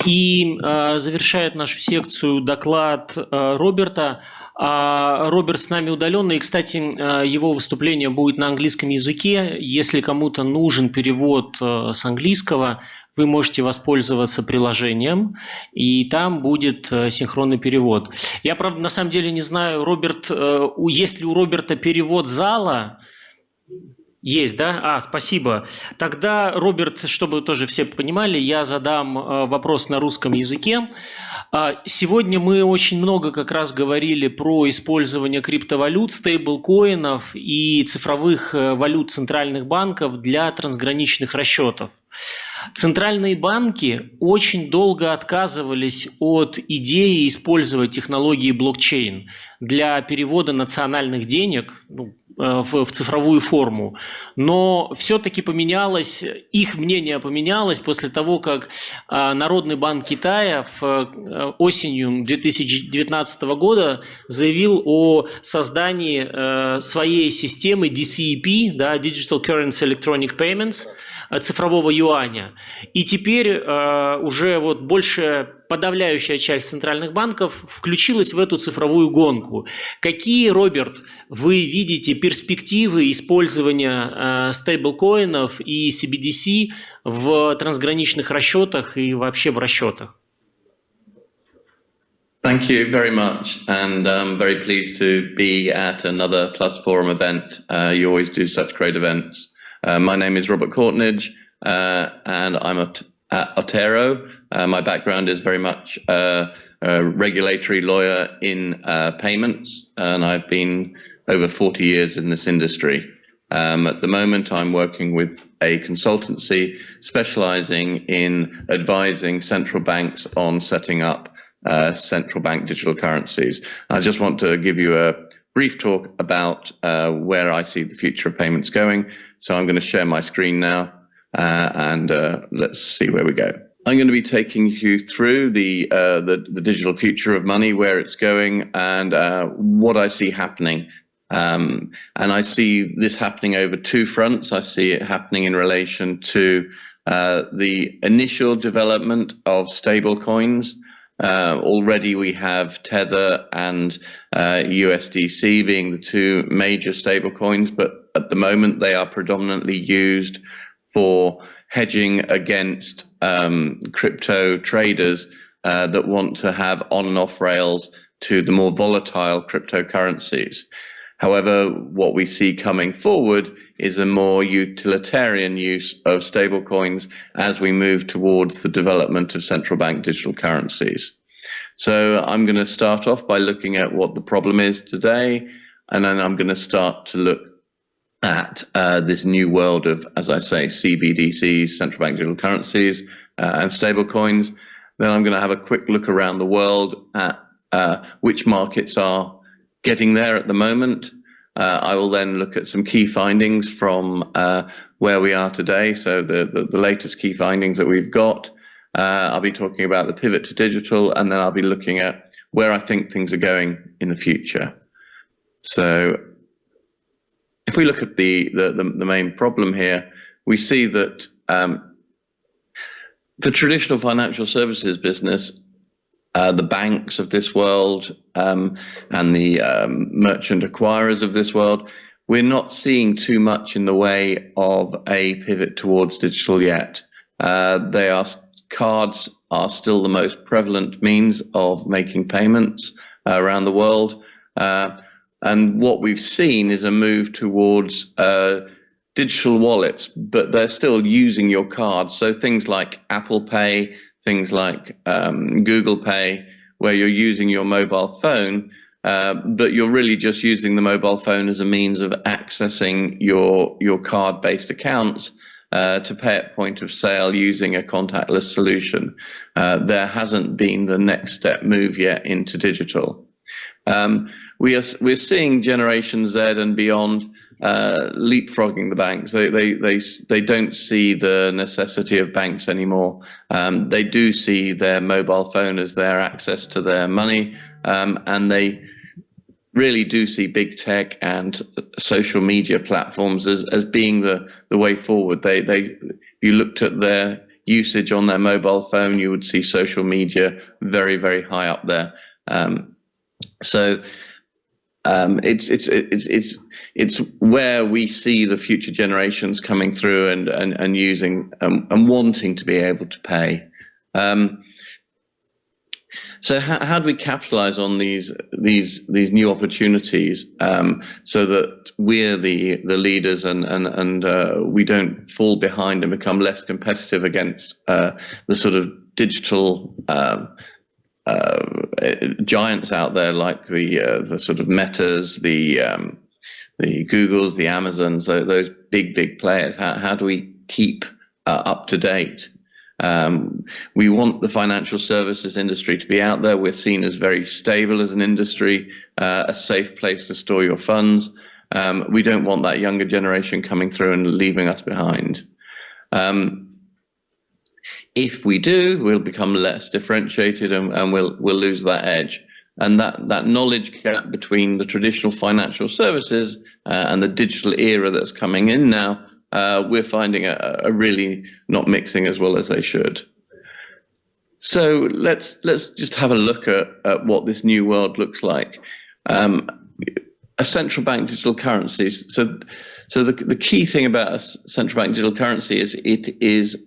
И завершает нашу секцию доклад Роберта. Роберт с нами удаленно, и, кстати, его выступление будет на английском языке. Если кому-то нужен перевод с английского, вы можете воспользоваться приложением, и там будет синхронный перевод. Я, правда, на самом деле не знаю, Роберт, есть ли у Роберта перевод зала? Есть, да? Спасибо. Тогда, Роберт, чтобы тоже все понимали, я задам вопрос на русском языке. Сегодня мы очень много как раз говорили про использование криптовалют, стейблкоинов и цифровых валют центральных банков для трансграничных расчетов. Центральные банки очень долго отказывались от идеи использовать технологии блокчейн для перевода национальных денег в цифровую форму. Но все-таки поменялось, их мнение поменялось после того, как Народный банк Китая осенью 2019 года заявил о создании своей системы DCEP, да, Digital Currency Electronic Payments, цифрового юаня. И теперь уже больше подавляющая часть центральных банков включилась в эту цифровую гонку. Какие, Роберт, вы видите перспективы использования стейблкоинов и CBDC в трансграничных расчетах и вообще в расчетах? Thank you very much, and I'm very pleased to be at another +Forum event. You always do such great events. My name is Роберт Кортнидж, and I'm at Otero. My background is very much a regulatory lawyer in payments, and I've been over 40 years in this industry. At the moment, I'm working with a consultancy specializing in advising central banks on setting up central bank digital currencies. I just want to give you a brief talk about where I see the future of payments going. So I'm going to share my screen now, and let's see where we go. I'm going to be taking you through the digital future of money, where it's going, and what I see happening. And I see this happening over two fronts. I see it happening in relation to the initial development of stable coins. Already we have Tether and USDC being the two major stable coins, but at the moment they are predominantly used for hedging against crypto traders that want to have on and off rails to the more volatile cryptocurrencies. However, what we see coming forward is a more utilitarian use of stablecoins as we move towards the development of central bank digital currencies. So I'm going to start off by looking at what the problem is today, and then I'm going to start to look at this new world of, as I say, CBDCs, central bank digital currencies, and stablecoins. Then I'm going to have a quick look around the world at which markets are getting there at the moment. I will then look at some key findings from where we are today. So the latest key findings that we've got. I'll be talking about the pivot to digital, and then I'll be looking at where I think things are going in the future. So if we look at the main problem here, we see that the traditional financial services business, the banks of this world and the merchant acquirers of this world, we're not seeing too much in the way of a pivot towards digital yet. Cards are still the most prevalent means of making payments around the world. And what we've seen is a move towards digital wallets, but they're still using your card. So things like Apple Pay, things like Google Pay, where you're using your mobile phone, but you're really just using the mobile phone as a means of accessing your card-based accounts to pay at point of sale using a contactless solution. There hasn't been the next step move yet into digital. We're seeing Generation Z and beyond leapfrogging the banks. They don't see the necessity of banks anymore. They do see their mobile phone as their access to their money, and they really do see big tech and social media platforms as being the way forward. If you looked at their usage on their mobile phone, you would see social media very, very high up there. It's where we see the future generations coming through and using and wanting to be able to pay. So how do we capitalize on these new opportunities so that we're the leaders and we don't fall behind and become less competitive against the sort of digital giants out there, like the sort of Metas, the Googles, the Amazons, those big players? How do we keep up to date? We want the financial services industry to be out there. We're seen as very stable as an industry, a safe place to store your funds. We don't want that younger generation coming through and leaving us behind. If we do, we'll become less differentiated and we'll lose that edge. And that knowledge gap between the traditional financial services and the digital era that's coming in now, we're finding a really not mixing as well as they should. So let's just have a look at what this new world looks like. A central bank digital currencies. So the key thing about a central bank digital currency is it is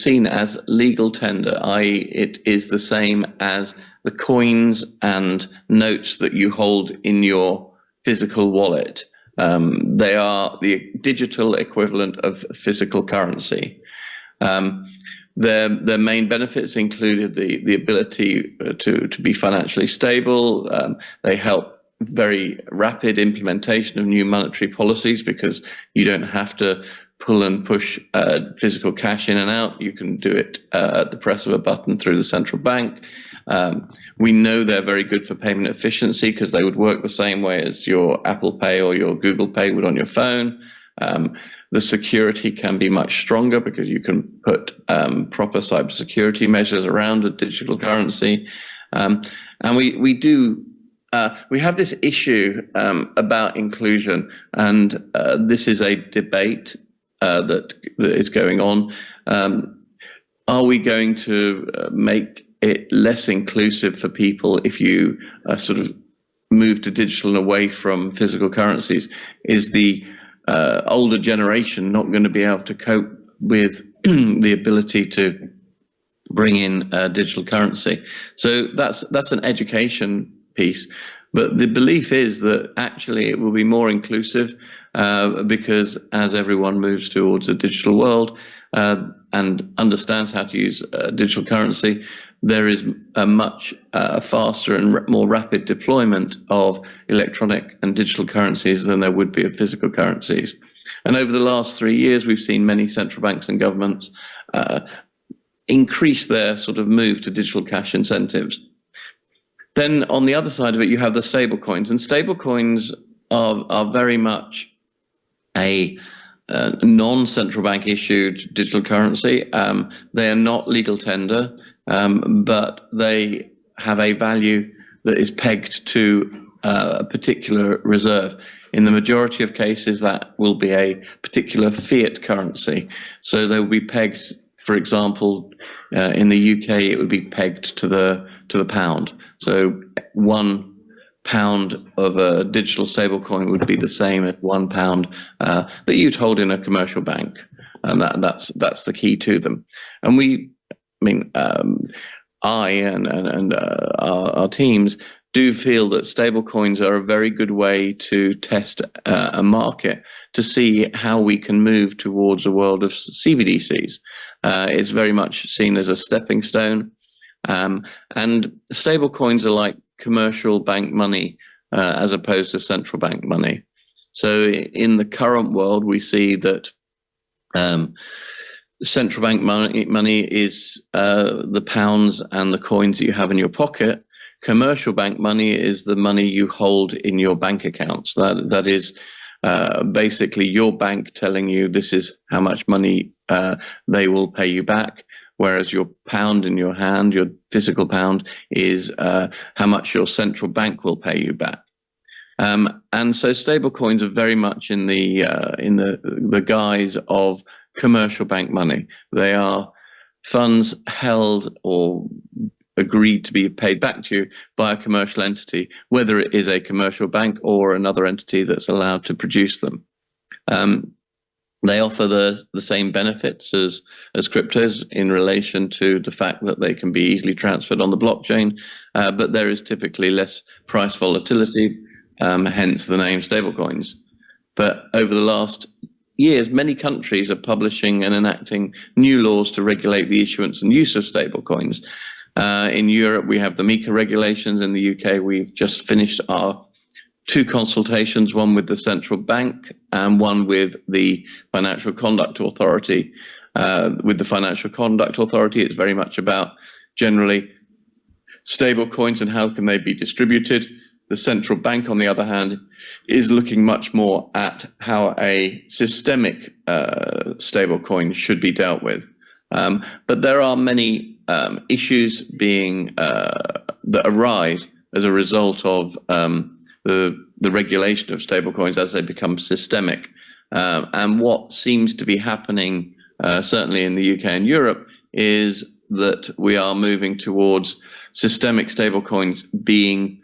seen as legal tender, i.e. it is the same as the coins and notes that you hold in your physical wallet. They are the digital equivalent of physical currency. Their main benefits included the ability to be financially stable. They help very rapid implementation of new monetary policies because you don't have to pull and push physical cash in and out. You can do it at the press of a button through the central bank. We know they're very good for payment efficiency because they would work the same way as your Apple Pay or your Google Pay would on your phone. The security can be much stronger because you can put proper cybersecurity measures around a digital currency. And we have this issue about inclusion, and this is a debate that is going on. Are we going to make it less inclusive for people if you sort of move to digital and away from physical currencies? Is the older generation not going to be able to cope with the ability to bring in digital currency? So that's an education piece. But the belief is that actually it will be more inclusive because as everyone moves towards a digital world and understands how to use digital currency, there is a much faster and more rapid deployment of electronic and digital currencies than there would be of physical currencies. And over the last 3 years, we've seen many central banks and governments increase their sort of move to digital cash incentives. Then on the other side of it, you have the stablecoins, and stablecoins are very much a non-central bank issued digital currency. They are not legal tender, but they have a value that is pegged to a particular reserve. In the majority of cases, that will be a particular fiat currency. So they will be pegged, for example, in the UK, it would be pegged to the pound. So £1 of a digital stablecoin would be the same as £1 that you'd hold in a commercial bank, and that's the key to them. And I and our teams do feel that stablecoins are a very good way to test a market to see how we can move towards a world of CBDCs. It's very much seen as a stepping stone. And stablecoins are like commercial bank money as opposed to central bank money. So in the current world, we see that central bank money is the pounds and the coins that you have in your pocket. Commercial bank money is the money you hold in your bank accounts. That is basically your bank telling you this is how much money they will pay you back. Whereas your pound in your hand, your physical pound, is how much your central bank will pay you back. And so stablecoins are very much in the guise of commercial bank money. They are funds held or agreed to be paid back to you by a commercial entity, whether it is a commercial bank or another entity that's allowed to produce them. They offer the same benefits as cryptos in relation to the fact that they can be easily transferred on the blockchain, but there is typically less price volatility, hence the name stablecoins. But over the last years, many countries are publishing and enacting new laws to regulate the issuance and use of stablecoins. In Europe, we have the MiCA regulations. In the UK, we've just finished our 2 consultations, one with the central bank and one with the Financial Conduct Authority. With the Financial Conduct Authority, it's very much about generally stable coins and how can they be distributed. The central bank, on the other hand, is looking much more at how a systemic stable coin should be dealt with. But there are many issues being that arise as a result of the regulation of stablecoins as they become systemic. And what seems to be happening, certainly in the UK and Europe, is that we are moving towards systemic stablecoins being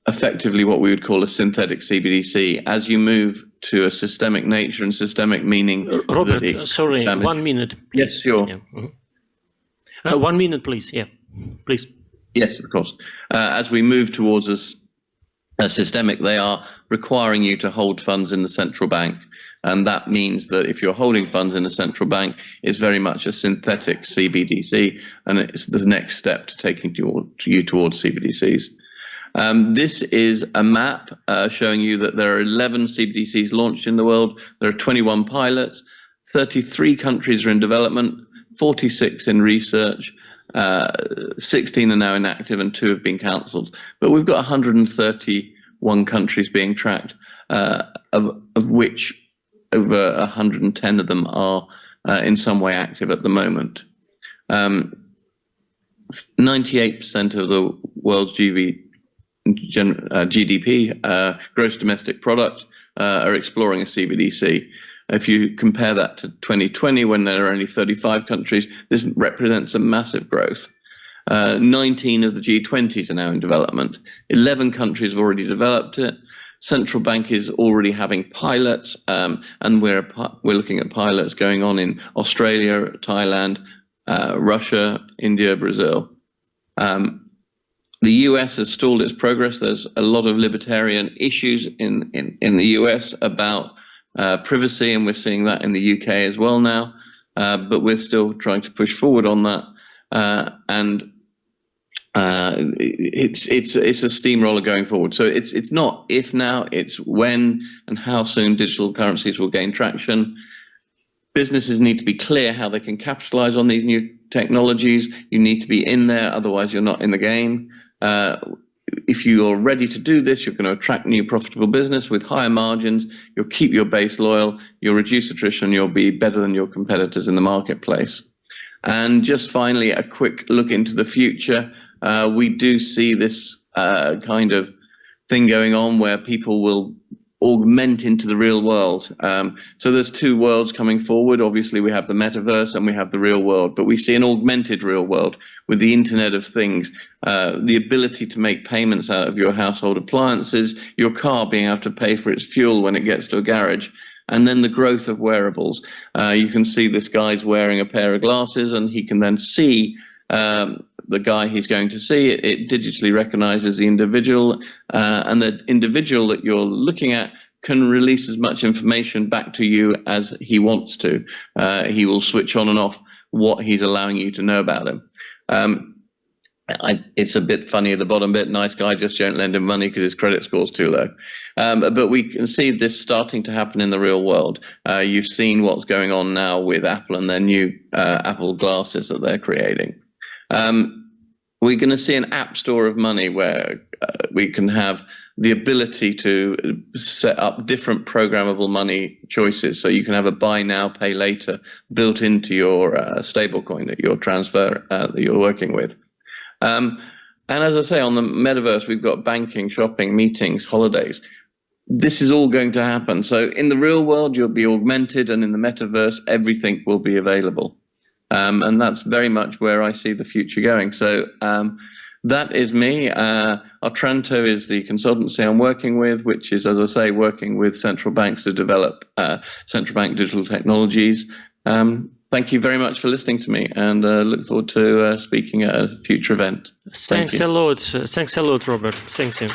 effectively what we would call a synthetic CBDC. As you move to a systemic nature, and systemic meaning... Robert, sorry, 1 minute. Please. Yes, sure. Yeah. Mm-hmm. 1 minute, please. Yeah, please. Yes, of course. As we move towards a systemic, they are requiring you to hold funds in the central bank. And that means that if you're holding funds in a central bank, it's very much a synthetic CBDC, and it's the next step to taking you towards CBDCs. This is a map showing you that there are 11 CBDCs launched in the world. There are 21 pilots, 33 countries are in development, 46 in research, 16 are now inactive, and 2 have been cancelled. But we've got 131 countries being tracked, of which over 110 of them are in some way active at the moment. 98% of the world's GDP, gross domestic product, are exploring a CBDC. If you compare that to 2020, when there are only 35 countries, this represents a massive growth. 19 of the G20s are now in development. 11 countries have already developed it. Central bank is already having pilots, and we're looking at pilots going on in Australia, Thailand, Russia, India, Brazil. The US has stalled its progress. There's a lot of libertarian issues in the US about privacy, and we're seeing that in the UK as well now. But we're still trying to push forward on that, and it's a steamroller going forward. So it's not if now, it's when and how soon digital currencies will gain traction. Businesses need to be clear how they can capitalize on these new technologies. You need to be in there, otherwise you're not in the game. If you are ready to do this, you're going to attract new profitable business with higher margins. You'll keep your base loyal. You'll reduce attrition. You'll be better than your competitors in the marketplace. And just finally, a quick look into the future. We do see this kind of thing going on where people will augment into the real world. So there's 2 worlds coming forward. Obviously, we have the metaverse and we have the real world, but we see an augmented real world with the Internet of Things, the ability to make payments out of your household appliances, your car being able to pay for its fuel when it gets to a garage, and then the growth of wearables. You can see this guy's wearing a pair of glasses, and he can then see the guy he's going to see. It digitally recognizes the individual, and the individual that you're looking at can release as much information back to you as he wants to. He will switch on and off what he's allowing you to know about him. It's a bit funny at the bottom bit. Nice guy, just don't lend him money because his credit score's too low. But we can see this starting to happen in the real world. You've seen what's going on now with Apple and their new Apple glasses that they're creating. We're going to see an app store of money where we can have the ability to set up different programmable money choices. So you can have a buy now, pay later built into your stablecoin that you're that you're working with. And as I say, on the metaverse, we've got banking, shopping, meetings, holidays. This is all going to happen. So in the real world, you'll be augmented, and in the metaverse, everything will be available. And that's very much where I see the future going. So that is me. Otranto is the consultancy I'm working with, which is, as I say, working with central banks to develop central bank digital technologies. Thank you very much for listening to me, and look forward to speaking at a future event. Thanks a lot. Thanks a lot, Robert. Thank you.